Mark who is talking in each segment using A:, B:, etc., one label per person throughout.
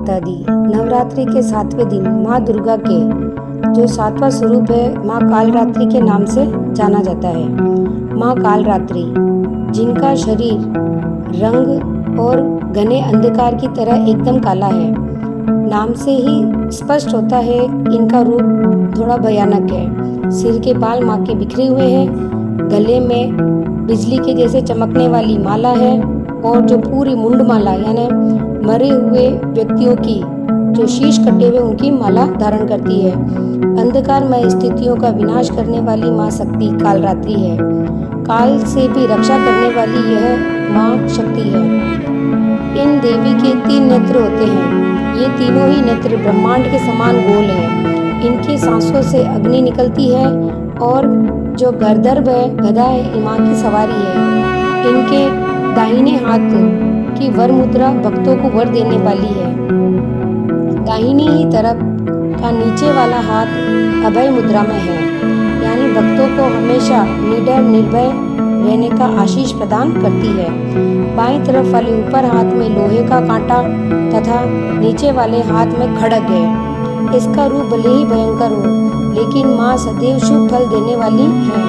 A: माता दी। नवरात्रि के 7वें दिन माँ दुर्गा के जो 7वां स्वरूप है माँ कालरात्रि के नाम से जाना जाता है। माँ कालरात्रि, जिनका शरीर रंग और घने अंधकार की तरह एकदम काला है, नाम से ही स्पष्ट होता है इनका रूप थोड़ा भयानक है। सिर के बाल माँ के बिखरे हुए हैं, गले में बिजली के जैसे चमकने वाली माला है और जो पूरी मुंड माला यानी मरे हुए व्यक्तियों की जो शीश कटे हुए उनकी माला धारण करती है। अंधकारमय स्थितियों का विनाश करने वाली माँ शक्ति कालरात्रि है। काल से भी रक्षा करने वाली यह माँ शक्ति है। इन देवी के 3 नेत्र होते हैं। ये तीनों ही नेत्र ब्रह्मांड के समान गोल है। इनकी सांसों से अग्नि निकलती है और जो गर्दर्भ है गदा है माँ की सवारी है। इनके दाहिने हाथ की वर मुद्रा भक्तों को वर देने वाली है। दाहिनी ही तरफ का नीचे वाला हाथ अभय मुद्रा में है, यानी भक्तों को हमेशा निडर निर्भय रहने का आशीष प्रदान करती है। बाईं तरफ वाले ऊपर हाथ में लोहे का कांटा तथा नीचे वाले हाथ में खड्ग है। इसका रूप भले ही भयंकर हो, लेकिन माँ सदैव शुभ फल देने वाली है,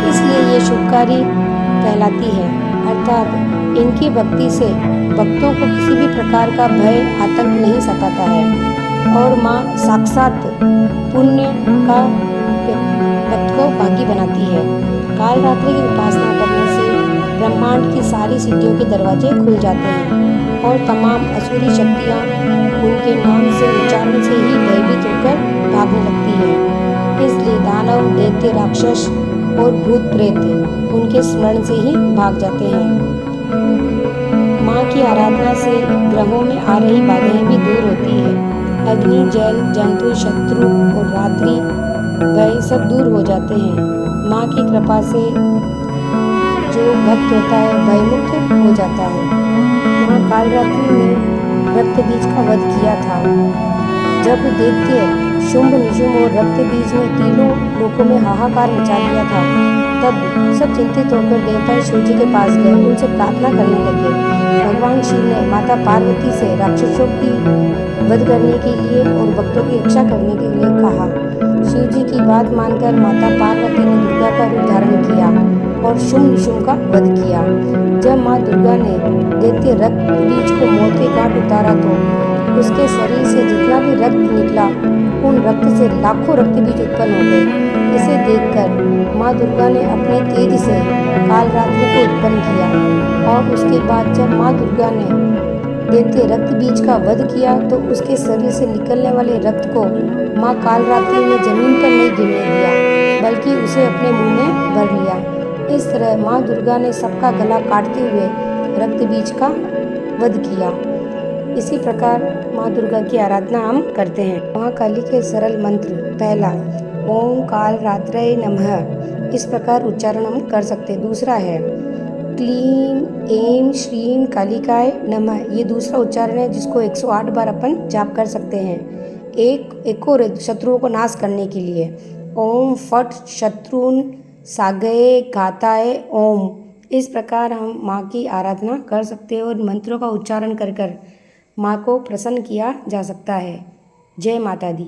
A: इसलिए ये शुभकारी कहलाती है। अर्थात इनकी भक्ति से भक्तों को किसी भी प्रकार का भय आतंक नहीं सताता है और माँ साक्षात पुण्य का भक्त को भागी बनाती है। कालरात्रि की उपासना करने से ब्रह्मांड की सारी सिद्धियों के दरवाजे खुल जाते हैं और तमाम असुरी शक्तियाँ उनके नाम से उच्चारण से ही भयभीत होकर भागने लगती है। इसलिए दानव दैत्य राक्षस और भूत प्रेत उनके स्मरण से ही भाग जाते हैं। माँ की आराधना से ग्रहों में आ रही बाधाएं भी दूर होती है। अग्नि, जल, जंतु, शत्रु और रात्रि भय सब दूर हो जाते हैं। माँ की कृपा से जो भक्त होता है भयमुक्त हो जाता है। माँ कालरात्रि ने रक्त बीज का वध किया था। जब दैत्य शुंभ निशुंभ और रक्त बीज ने तीनों लोकों में हाहाकार मचा दिया था, तब सब चिंतित होकर देवता शिव जी के पास गए, उनसे प्रार्थना करने लगे। भगवान शिव ने माता पार्वती से राक्षसों की वध करने के लिए और भक्तों की रक्षा करने के लिए कहा। शिव जी की बात मानकर माता पार्वती ने दुर्गा का रूप धारण किया और शुंभ निशुंभ का वध किया। जब माँ दुर्गा ने दैत्य रक्त बीज को मौत के घाट उतारा तो उसके शरीर से जितना भी रक्त निकला, उन रक्त से लाखों रक्त बीज उत्पन्न हो गए। इसे देखकर माँ दुर्गा ने अपने तेज से कालरात्रि को उत्पन्न किया और उसके बाद जब माँ दुर्गा ने दैत्य रक्त बीज का वध किया तो उसके शरीर से निकलने वाले रक्त को माँ कालरात्रि ने जमीन पर नहीं गिरने दिया, बल्कि उसे अपने मुंह में भर लिया। इस तरह माँ दुर्गा ने सबका गला काटते हुए रक्त बीज का वध किया। इसी प्रकार माँ दुर्गा की आराधना हम करते हैं। महाकाली के सरल मंत्र, पहला ओम कालरात्रये नमः, इस प्रकार उच्चारण हम कर सकते हैं। दूसरा है क्लीं ऐं श्रीं कालिकाय नमः, ये दूसरा उच्चारण है जिसको 108 बार अपन जाप कर सकते हैं एक और शत्रुओं को नाश करने के लिए। ओम फट शत्रुन सागये घाताय ओम, इस प्रकार हम माँ की आराधना कर सकते हैं और मंत्रों का उच्चारण कर माँ को प्रसन्न किया जा सकता है। जय माता दी।